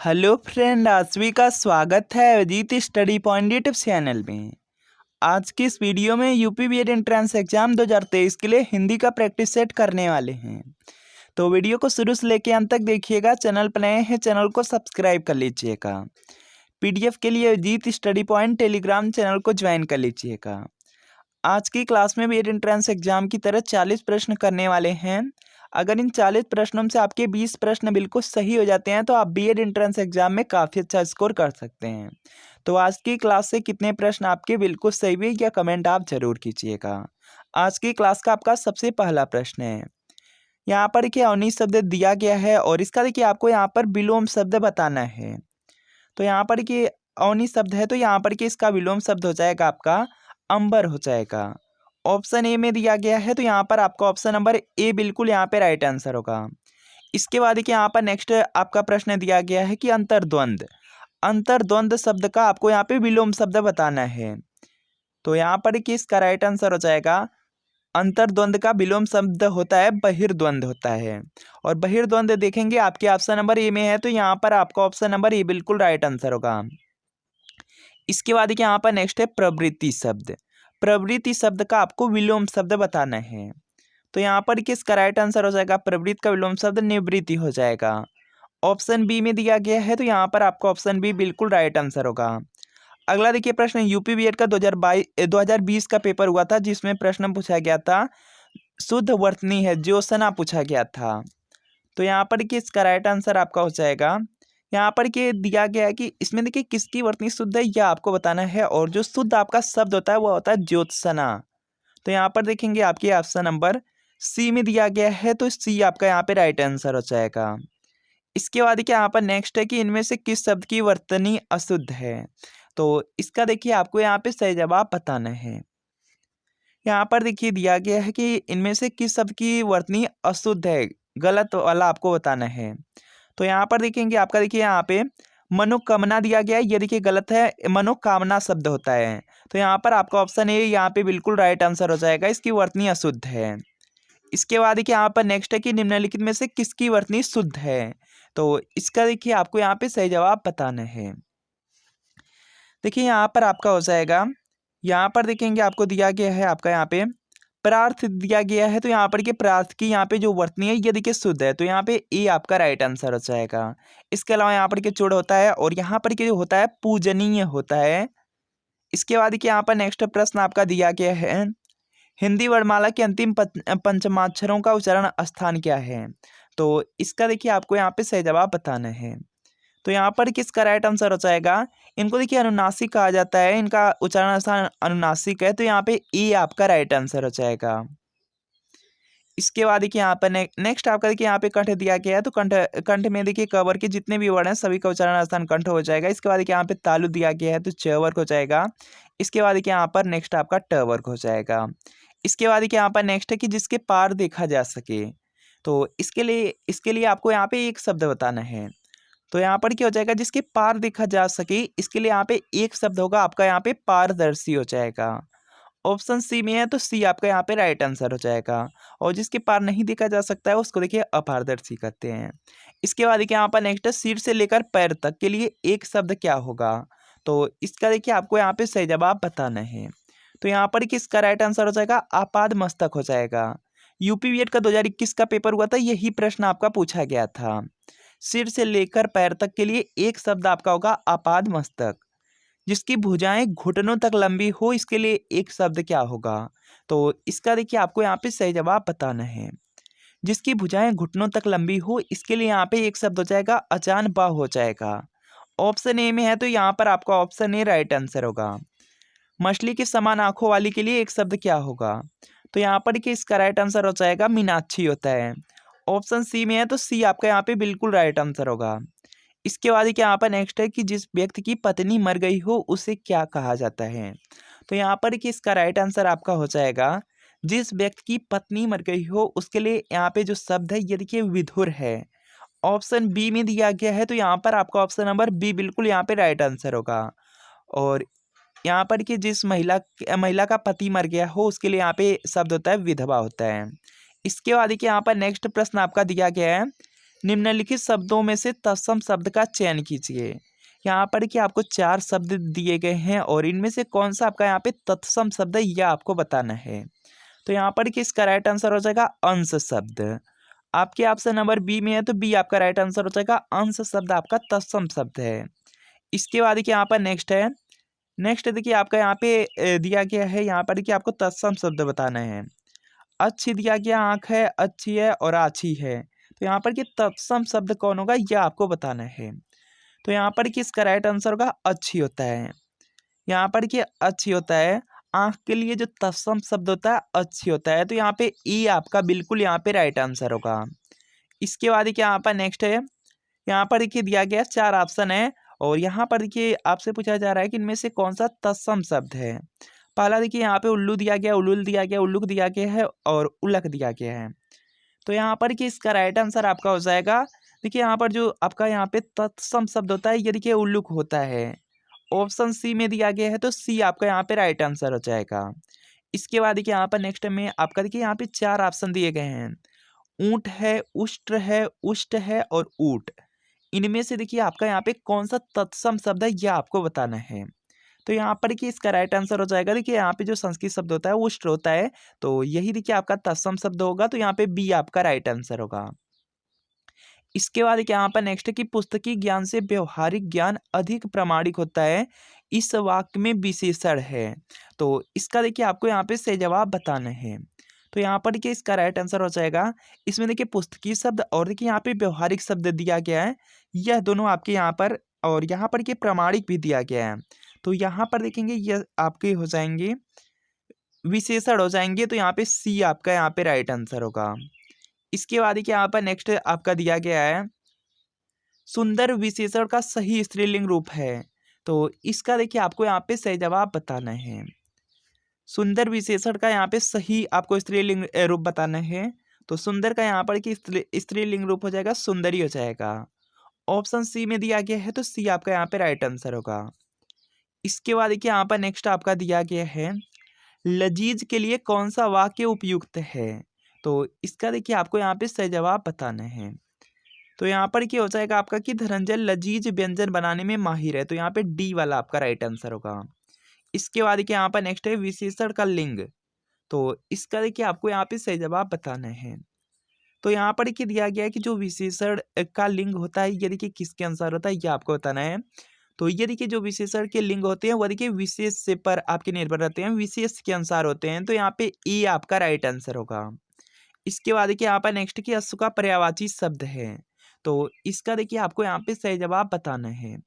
Hello friend, आप सभी का स्वागत है Ajit study point YouTube channel में। आज की इस वीडियो में यूपी बीएड एंट्रेंस एग्जाम 2023 के लिए हिंदी का प्रैक्टिस सेट करने वाले हैं। तो वीडियो को शुरू से लेकर अंत तक देखिएगा। चैनल पर नए हैं, चैनल को सब्सक्राइब कर लीजिएगा। पीडीएफ के लिए Ajit study point Telegram channel को ज्वाइन कर लीजिएगा। आज की क्लास में बीएड एंट्रेंस एग्जाम की तरह 40 प्रश्न करने वाले हैं। अगर इन 40 प्रश्नों में से आपके 20 प्रश्न बिल्कुल सही हो जाते हैं तो आप बीएड एंट्रेंस एग्जाम में काफ़ी अच्छा स्कोर कर सकते हैं। तो आज की क्लास से कितने प्रश्न आपके बिल्कुल सही हुए या कमेंट आप जरूर कीजिएगा। आज की क्लास का आपका सबसे पहला प्रश्न है। यहाँ पर क्या अवनी शब्द दिया गया है और इसका देखिए आपको यहाँ पर विलोम शब्द बताना है। तो यहाँ पर कि अवनी शब्द है तो यहाँ पर कि इसका विलोम शब्द हो जाएगा आपका अंबर हो जाएगा। ऑप्शन ए में दिया गया है तो यहाँ पर आपका ऑप्शन नंबर ए बिल्कुल यहाँ पे राइट आंसर होगा। इसके बाद देखिए यहाँ पर नेक्स्ट आपका प्रश्न दिया गया है कि अंतर्द्वंद। अंतर्द्वंद शब्द का आपको यहाँ पे विलोम शब्द बताना है। तो यहाँ पर कि इसका राइट आंसर हो जाएगा अंतर्द्वंद का विलोम शब्द होता है बहिर्द्वंद होता है। और बहिर्द्वंद देखेंगे आपके ऑप्शन नंबर ए में है तो यहाँ पर आपका ऑप्शन नंबर ए बिल्कुल राइट आंसर होगा। इसके बाद देखिए यहाँ पर नेक्स्ट है प्रवृत्ति शब्द। प्रवृत्ति शब्द का आपको विलोम शब्द बताना है। तो यहाँ पर किसका राइट आंसर हो जाएगा प्रवृत्ति का विलोम शब्द निवृत्ति हो जाएगा। ऑप्शन बी में दिया गया है तो यहाँ पर आपका ऑप्शन बी बिल्कुल राइट आंसर होगा। अगला देखिए प्रश्न यूपी बीएड का 2020 का पेपर हुआ था जिसमें प्रश्न पूछा गया था शुद्ध वर्तनी है ज्योत्सना पूछा गया था। तो यहाँ पर कि इसका राइट आंसर आपका हो जाएगा यहाँ पर कि दिया गया है कि इसमें देखिए किसकी वर्तनी शुद्ध है यह आपको बताना है और जो शुद्ध आपका शब्द होता है वह होता है ज्योत्सना। तो यहाँ पर देखेंगे आपके ऑप्शन नंबर सी में दिया गया है तो सी आपका यहाँ पे राइट आंसर हो जाएगा। इसके बाद देखिए यहाँ पर नेक्स्ट है कि इनमें से किस शब्द की वर्तनी अशुद्ध है। तो इसका देखिए आपको यहाँ पे सही जवाब बताना है। यहाँ पर देखिए दिया गया है कि इनमें से किस शब्द की वर्तनी अशुद्ध है, गलत वाला आपको बताना है। तो यहाँ पर देखेंगे आपका देखिए यहाँ पे मनोकामना दिया गया है, ये देखिए गलत है, मनोकामना शब्द होता है। तो यहाँ पर आपका ऑप्शन ए यहाँ पे बिल्कुल राइट आंसर हो जाएगा, इसकी वर्तनी अशुद्ध है। इसके बाद देखिए यहाँ पर नेक्स्ट है कि निम्नलिखित में से किसकी वर्तनी शुद्ध है। तो इसका देखिए आपको यहाँ पे सही जवाब बताना है। देखिए यहाँ पर आपका हो जाएगा, यहाँ पर देखेंगे आपको दिया गया है आपका यहाँ पे प्रार्थ दिया गया है तो यहाँ पर के प्रार्थ की यहाँ पे जो वर्तनी है ये देखिए शुद्ध है तो यहाँ पे ए आपका राइट आंसर हो जाएगा। इसके अलावा यहाँ पर के चूड़ होता है और यहाँ पर के जो होता है पूजनीय होता है। इसके बाद देखिए यहाँ पर नेक्स्ट प्रश्न आपका दिया गया है हिंदी वर्णमाला के अंतिम पंचमाक्षरों का उच्चारण स्थान क्या है। तो इसका देखिए आपको यहाँ पे सही जवाब बताना है। तो यहाँ पर किसका राइट आंसर हो जाएगा, इनको देखिए अनुनासिक कहा जाता है, इनका उच्चारण स्थान अनुनासिक है तो यहाँ पे ए आपका राइट आंसर हो जाएगा। इसके बाद देखिए यहाँ पर नेक्स्ट आपका देखिए यहाँ पे कंठ दिया गया है तो कंठ कंठ में देखिए कवर के जितने भी वर्ड हैं सभी का उच्चारण स्थान कंठ हो जाएगा। इसके बाद देखिए यहाँ पे तालु दिया गया है तो च वर्ग हो जाएगा। इसके बाद देखिए यहाँ पर नेक्स्ट आपका ट वर्ग हो जाएगा। इसके बाद देखिए यहाँ पर नेक्स्ट है कि जिसके पार देखा जा सके। तो इसके लिए आपको यहाँ पे एक शब्द बताना है। तो यहाँ पर क्या हो जाएगा जिसके पार देखा जा सके, इसके लिए यहाँ पे एक शब्द होगा आपका यहाँ पे पारदर्शी हो जाएगा। ऑप्शन सी में है तो सी आपका यहाँ पे राइट आंसर हो जाएगा। और जिसके पार नहीं देखा जा सकता है उसको देखिए अपारदर्शी कहते हैं। इसके बाद देखिए यहाँ पर नेक्स्ट सिर से लेकर पैर तक के लिए एक शब्द क्या होगा। तो इसका देखिए आपको यहाँ पे सही जवाब बताना है। तो यहाँ पर किसका राइट आंसर हो जाएगा आपाद मस्तक हो जाएगा। यूपी बीएड का 2021 का पेपर हुआ था, यही प्रश्न आपका पूछा गया था। सिर से लेकर पैर तक के लिए एक शब्द आपका होगा आपाद मस्तक। जिसकी भुजाएं घुटनों तक लंबी हो इसके लिए एक शब्द क्या होगा। तो इसका देखिए आपको यहाँ पे सही जवाब बताना है। जिसकी भुजाएं घुटनों तक लंबी हो इसके लिए यहाँ पे एक शब्द हो जाएगा अजान बाह हो जाएगा। ऑप्शन ए में है तो यहाँ पर आपका ऑप्शन ए राइट आंसर होगा। मछली के समान आंखों वाली के लिए एक शब्द क्या होगा। तो यहाँ पर कि इसका राइट आंसर हो जाएगा मीनाक्षी होता है। ऑप्शन सी में है तो सी आपका यहाँ पे बिल्कुल राइट आंसर होगा। इसके बाद क्या यहाँ पर नेक्स्ट है कि जिस व्यक्ति की पत्नी मर गई हो उसे क्या कहा जाता है। तो यहाँ पर कि इसका राइट आंसर आपका हो जाएगा जिस व्यक्ति की पत्नी मर गई हो उसके लिए यहाँ पे जो शब्द है ये देखिए विधुर है। ऑप्शन बी में दिया गया है तो यहाँ पर आपका ऑप्शन नंबर बी बिल्कुल यहाँ पे राइट आंसर होगा। और यहाँ पर कि जिस महिला का पति मर गया हो उसके लिए यहाँ पे शब्द होता है विधवा होता है। इसके बाद देखिए यहाँ पर नेक्स्ट प्रश्न आपका दिया गया है निम्नलिखित शब्दों में से तत्सम शब्द का चयन कीजिए। यहाँ पर कि आपको 4 शब्द दिए गए हैं और इनमें से कौन सा आपका यहाँ पे तत्सम शब्द है यह आपको बताना है। तो यहाँ पर कि इसका राइट आंसर हो जाएगा अंश शब्द। आपके ऑप्शन नंबर बी में है तो बी आपका राइट आंसर हो जाएगा, अंश शब्द आपका तत्सम शब्द है। इसके बाद देखिए यहाँ पर नेक्स्ट है। नेक्स्ट देखिए आपका यहाँ पे दिया गया है, यहाँ पर देखिए आपको तत्सम शब्द बताना है। अच्छी दिया गया, आँख है, अच्छी है और आछी है। तो यहाँ पर कि तत्सम शब्द कौन होगा यह आपको बताना है। तो यहाँ पर कि इसका राइट आंसर होगा अच्छी होता है। यहाँ पर कि अच्छी होता है, आँख के लिए जो तत्सम शब्द होता है अच्छी होता है। तो यहाँ पे ई आपका बिल्कुल यहाँ पे राइट आंसर होगा। इसके बाद देखिए यहाँ पर नेक्स्ट है। यहाँ पर देखिए दिया गया 4 ऑप्शन है और यहाँ पर देखिए आपसे पूछा जा रहा है कि इनमें से कौन सा तत्सम शब्द है। पहला देखिए यहाँ पे उल्लू दिया गया, उल्लुल दिया गया, उल्लुक दिया गया है और उलक दिया गया है। तो यहाँ पर कि इसका राइट आंसर आपका हो जाएगा, देखिए यहाँ पर जो आपका यहाँ पे तत्सम शब्द होता है ये देखिए उल्लुक होता है। ऑप्शन सी में दिया गया है तो सी आपका यहाँ पे राइट आंसर हो जाएगा। इसके बाद देखिए यहाँ पर नेक्स्ट में आपका देखिए यहाँ पे 4 ऑप्शन दिए गए हैं। ऊंट है, उष्ट्र है, उष्ट है और ऊट। इनमें से देखिए आपका यहाँ पे कौन सा तत्सम शब्द है यह आपको बताना है। तो यहाँ पर देखिए इसका राइट आंसर हो जाएगा, देखिए यहाँ पे जो संस्कृत शब्द होता है वो उष्ट्र होता है, तो यही देखिए आपका तत्सम शब्द होगा। तो यहाँ पे बी आपका राइट आंसर होगा। इसके बाद देखिए यहाँ पर नेक्स्ट है कि पुस्तकीय ज्ञान से व्यवहारिक ज्ञान अधिक प्रामाणिक होता है, इस वाक्य में विशेषण है। तो इसका देखिए आपको यहाँ पे सही जवाब बताना है। तो यहाँ पर देखिए इसका राइट आंसर हो जाएगा, इसमें देखिए पुस्तकीय शब्द और देखिए यहाँ पे व्यवहारिक शब्द दिया गया है, यह दोनों आपके यहाँ पर और यहाँ पर देखिए प्रामाणिक भी दिया गया है। तो यहाँ पर देखेंगे यह आपके हो जाएंगे विशेषण हो जाएंगे। तो यहाँ पे सी आपका यहाँ पे राइट आंसर होगा। इसके बाद देखिए यहाँ पर नेक्स्ट आपका दिया गया है, सुंदर विशेषण का सही स्त्रीलिंग रूप है। तो इसका देखिए आपको यहाँ पे सही जवाब बताना है। सुंदर विशेषण का यहाँ पे सही आपको स्त्रीलिंग रूप बताना है। तो सुंदर का यहाँ पर कि स्त्रीलिंग रूप हो जाएगा सुंदरी हो जाएगा। ऑप्शन सी में दिया गया है तो सी आपका यहाँ पे राइट आंसर होगा। इसके बाद देखिए यहाँ पर नेक्स्ट आपका दिया गया है, लजीज के लिए कौन सा वाक्य उपयुक्त है। तो इसका देखिए आपको यहाँ पे सही जवाब बताना है। तो यहाँ पर क्या हो जाएगा आपका कि धनंजय लजीज व्यंजन बनाने में माहिर है। तो यहाँ पे डी वाला आपका राइट आंसर होगा। इसके बाद देखिए यहाँ पर नेक्स्ट है विशेषण का लिंग। तो इसका देखिए आपको यहाँ पे सही जवाब बताना है। तो यहाँ पर देखिए दिया गया है कि जो विशेषण का लिंग होता है ये देखिए किसके अनुसार होता है ये आपको बताना है। तो ये देखिए जो विशेषण के लिंग होते हैं वो देखिए विशेष से पर आपके निर्भर रहते हैं, विशेष के अनुसार होते हैं। तो यहाँ पे ए आपका राइट आंसर होगा। इसके बाद देखिए यहाँ पर नेक्स्ट की अश्व का पर्यायवाची शब्द है। तो इसका देखिए आपको यहाँ पे सही जवाब बताना है।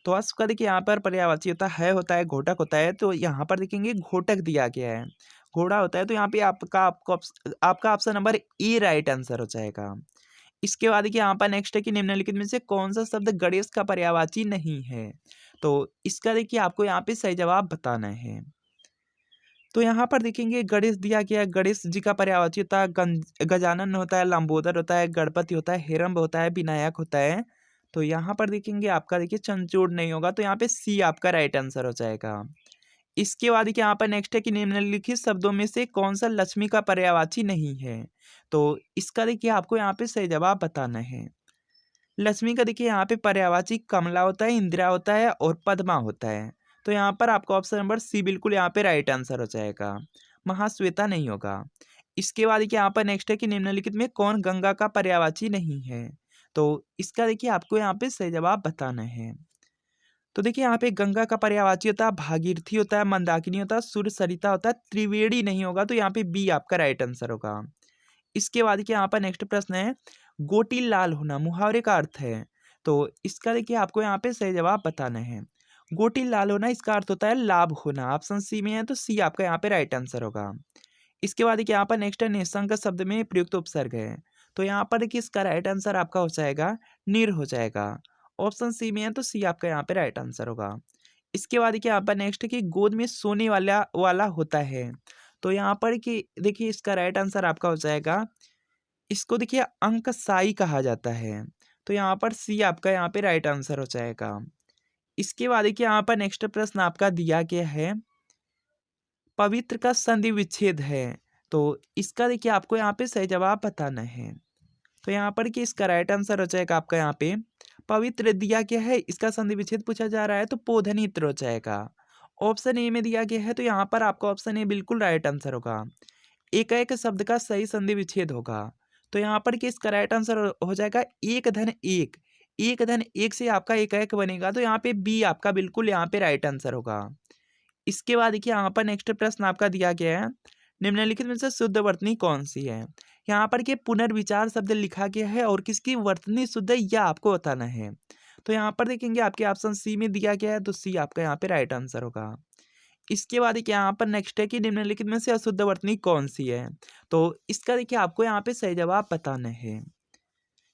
तो अश्व का देखिए यहाँ पर पर्यायवाची होता है घोटक होता है। तो यहाँ पर देखेंगे घोटक दिया गया है, घोड़ा होता है। तो यहाँ पे आपका option number A right answer हो जाएगा। इसके बाद देखिए यहाँ पर नेक्स्ट है कि निम्नलिखित में से कौन सा शब्द गणेश का पर्यायवाची नहीं है। तो इसका देखिए आपको यहाँ पे सही जवाब बताना है। तो यहाँ पर देखेंगे गणेश दिया गया है, गणेश जी का पर्यायवाची होता है गजानन होता है, लंबोदर होता है, गणपति होता है, हेरम्ब होता है, विनायक होता है। तो यहाँ पर देखेंगे आपका देखिए चंचूड़ नहीं होगा। तो यहाँ पे सी आपका राइट आंसर हो जाएगा। इसके बाद देखिए यहाँ पर नेक्स्ट है कि निम्नलिखित शब्दों में से कौन सा लक्ष्मी का पर्यायवाची नहीं है। तो इसका देखिए आपको यहाँ पे सही जवाब बताना है। लक्ष्मी का देखिए यहाँ पे पर्यायवाची कमला होता है, इंदिरा होता है और पद्मा होता है। तो यहाँ पर आपका ऑप्शन नंबर सी बिल्कुल यहाँ पे राइट आंसर हो जाएगा, महाश्वेता नहीं होगा। इसके बाद देखिए यहाँ पर नेक्स्ट है कि निम्नलिखित में कौन गंगा का पर्यायवाची नहीं है। तो इसका देखिए आपको यहाँ पे सही जवाब बताना है। तो देखिए यहाँ पे गंगा का पर्यायवाची होता है भागीरथी होता है, मंदाकिनी होता है, सूर्य सरिता होता है, त्रिवेणी नहीं होगा। तो यहाँ पे बी आपका राइट आंसर होगा। इसके बाद देखिए यहाँ पर नेक्स्ट प्रश्न है, गोटी लाल होना मुहावरे का अर्थ है। तो इसका देखिए आपको यहाँ पे सही जवाब बताना है। गोटी लाल होना इसका अर्थ होता है लाभ होना। ऑप्शन सी में है तो सी आपका यहाँ पे राइट आंसर होगा। इसके बाद देखिए यहाँ पर नेक्स्ट है, निसंग शब्द में प्रयुक्त उपसर्ग है। तो यहाँ पर देखिए इसका राइट आंसर आपका हो जाएगा निर हो जाएगा। ऑप्शन सी में है तो सी आपका यहाँ पे राइट आंसर होगा। इसके बाद देखिए यहाँ पर नेक्स्ट है कि गोद में सोने वाला वाला होता है। तो यहाँ पर कि देखिए इसका राइट आंसर आपका हो जाएगा, इसको देखिए अंकशाई कहा जाता है। तो यहाँ पर सी आपका यहाँ पे राइट आंसर हो जाएगा। इसके बाद देखिए यहाँ पर नेक्स्ट प्रश्न आपका दिया गया है, पवित्र का संधि विच्छेद है। तो इसका देखिए आपको यहाँ पे सही जवाब बताना है। तो यहाँ पर कि इसका राइट आंसर हो जाएगा आपका यहाँ पे पवित्र दिया गया है, इसका संधि विच्छेद पूछा जा रहा है तो पोधनित्र हो जाएगा। ऑप्शन ए में दिया गया है तो यहाँ पर आपका ऑप्शन ए बिल्कुल राइट आंसर होगा। एक शब्द का सही संधि विच्छेद होगा। तो यहाँ पर कि इसका राइट आंसर हो जाएगा एक धन एक। एक धन एक से आपका एक बनेगा तो यहाँ पे बी आपका बिल्कुल यहाँ पे राइट आंसर होगा। इसके बाद देखिए यहाँ पर नेक्स्ट प्रश्न आपका दिया गया है, निम्नलिखित में से शुद्ध वर्तनी कौन सी है। यहाँ पर के पुनर्विचार शब्द लिखा गया है और किसकी वर्तनी शुद्ध है यह आपको बताना है। तो यहाँ पर देखेंगे आपके ऑप्शन सी में दिया गया है तो सी आपका यहाँ पे राइट आंसर होगा। इसके बाद देखिए यहाँ पर नेक्स्ट है कि निम्नलिखित में से अशुद्ध वर्तनी कौन सी है। तो इसका देखिए आपको यहाँ पे सही जवाब बताना है।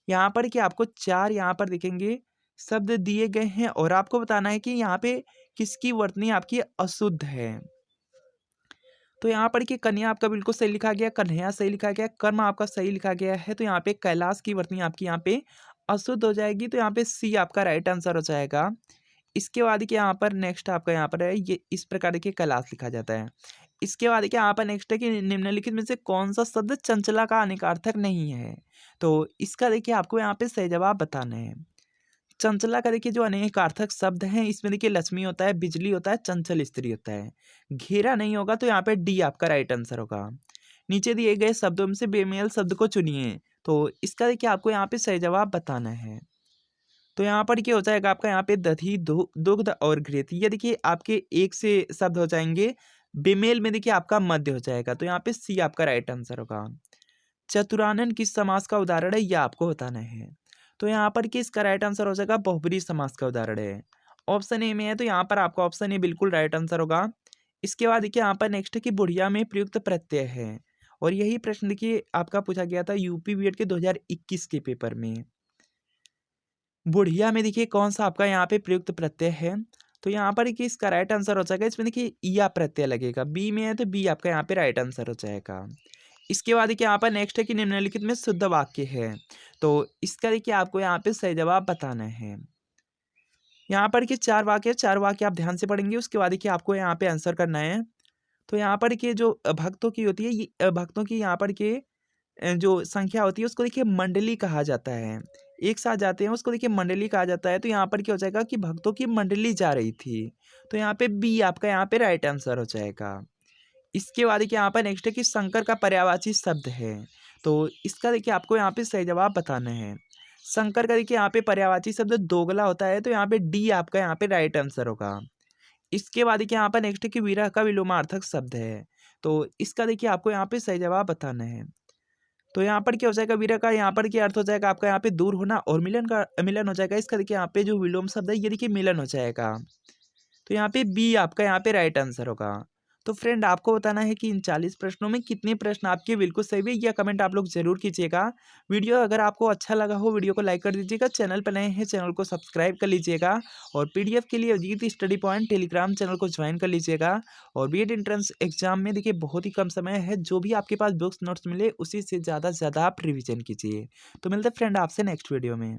यहाँ पर कि आपको चार यहाँ पर देखेंगे शब्द दिए गए हैं और आपको बताना है कि यहाँ पे किसकी वर्तनी आपकी अशुद्ध है। तो यहाँ पर कि कन्या आपका बिल्कुल सही लिखा गया, कन्हैया सही लिखा गया, कर्म आपका सही लिखा गया है। तो यहाँ पे कैलाश की वर्तनी आपकी यहाँ पे अशुद्ध हो जाएगी तो यहाँ पे सी आपका राइट आंसर हो जाएगा। इसके बाद कि यहाँ पर नेक्स्ट आपका यहाँ पर है ये इस प्रकार के कैलाश लिखा जाता है। इसके बाद कि यहाँ पर नेक्स्ट है कि निम्नलिखित में से कौन सा शब्द चंचला का अनेकार्थक नहीं है। तो इसका देखिए आपको यहाँ पे सही जवाब बताना है। चंचला का देखिए जो अनेकार्थक शब्द हैं इसमें देखिए लक्ष्मी होता है, बिजली होता है, चंचल स्त्री होता है। घेरा नहीं होगा तो यहाँ पे डी आपका राइट आंसर होगा। नीचे दिए गए शब्दों में से बेमेल शब्द को चुनिए। तो इसका देखिए आपको यहाँ पे सही जवाब बताना है। तो यहाँ पर क्या हो जाएगा आपका यहाँ पे दधी दुग्ध और घृत, ये देखिए आपके एक से शब्द हो जाएंगे। बेमेल में देखिए आपका मध्य हो जाएगा तो यहाँ पे सी आपका राइट आंसर होगा। चतुरानन किस समास का उदाहरण है यह आपको बताना है। तो यहाँ पर कि इसका राइट आंसर हो जाएगा बहुब्रीहि समास का उदाहरण है। ऑप्शन ए में है तो यहाँ पर आपका ऑप्शन ए बिल्कुल राइट आंसर होगा। इसके बाद देखिए यहाँ पर नेक्स्ट है कि बुढ़िया में प्रयुक्त प्रत्यय है और यही प्रश्न देखिए आपका पूछा गया था यूपी बीएड के 2021 के पेपर में। बुढ़िया में देखिए कौन सा आपका यहाँ पे प्रयुक्त प्रत्यय है। तो यहाँ पर कि इसका राइट आंसर हो जाएगा, इसमें देखिए या प्रत्यय लगेगा, बी में है तो बी आपका यहाँ पे राइट आंसर हो जाएगा। इसके बाद देखिए यहाँ पर नेक्स्ट है कि निम्नलिखित में शुद्ध वाक्य है। तो इसका देखिए आपको यहाँ पे सही जवाब बताना है। यहाँ पर कि चार वाक्य आप ध्यान से पढ़ेंगे उसके बाद देखिए आपको यहाँ पे आंसर करना है। तो यहाँ पर कि जो भक्तों की होती है ये भक्तों की यहाँ पर के जो संख्या होती है उसको देखिए मंडली कहा जाता है। एक साथ जाते हैं उसको देखिए मंडली कहा जाता है। तो यहाँ पर क्या हो जाएगा कि भक्तों की मंडली जा रही थी तो यहाँ पे बी आपका यहाँ पे राइट आंसर हो जाएगा। इसके बाद देखिए यहाँ पर नेक्स्ट है कि शंकर का पर्यायवाची शब्द है। तो इसका देखिए आपको यहाँ पे सही जवाब बताना है। शंकर का देखिए यहाँ पे पर्यायवाची शब्द दोगला होता है तो यहाँ पे डी आपका यहाँ पे राइट आंसर होगा। इसके बाद देखिए यहाँ पर नेक्स्ट है कि विरह का विलोमार्थक शब्द है। तो इसका देखिए आपको यहाँ पे सही जवाब बताना है। तो यहाँ पर क्या हो जाएगा विरह का यहाँ पर क्या अर्थ हो जाएगा आपका यहाँ पे दूर होना और मिलन का मिलन हो जाएगा। इसका देखिए यहाँ पे जो विलोम शब्द है ये देखिए मिलन हो जाएगा। तो यहाँ पे बी आपका यहाँ पे राइट आंसर होगा। तो फ्रेंड आपको बताना है कि इन 40 प्रश्नों में कितने प्रश्न आपके बिल्कुल सही हुए, यह कमेंट आप लोग जरूर कीजिएगा। वीडियो अगर आपको अच्छा लगा हो वीडियो को लाइक कर दीजिएगा, चैनल पर नए हैं चैनल को सब्सक्राइब कर लीजिएगा और पीडीएफ के लिए Ajit study point Telegram channel को ज्वाइन कर लीजिएगा। और बीएड एंट्रेंस एग्जाम में देखिए बहुत ही कम समय है, जो भी आपके पास बुक्स नोट्स मिले उसी से ज़्यादा आप रिविजन कीजिए। तो मिलते हैं फ्रेंड आपसे नेक्स्ट वीडियो में।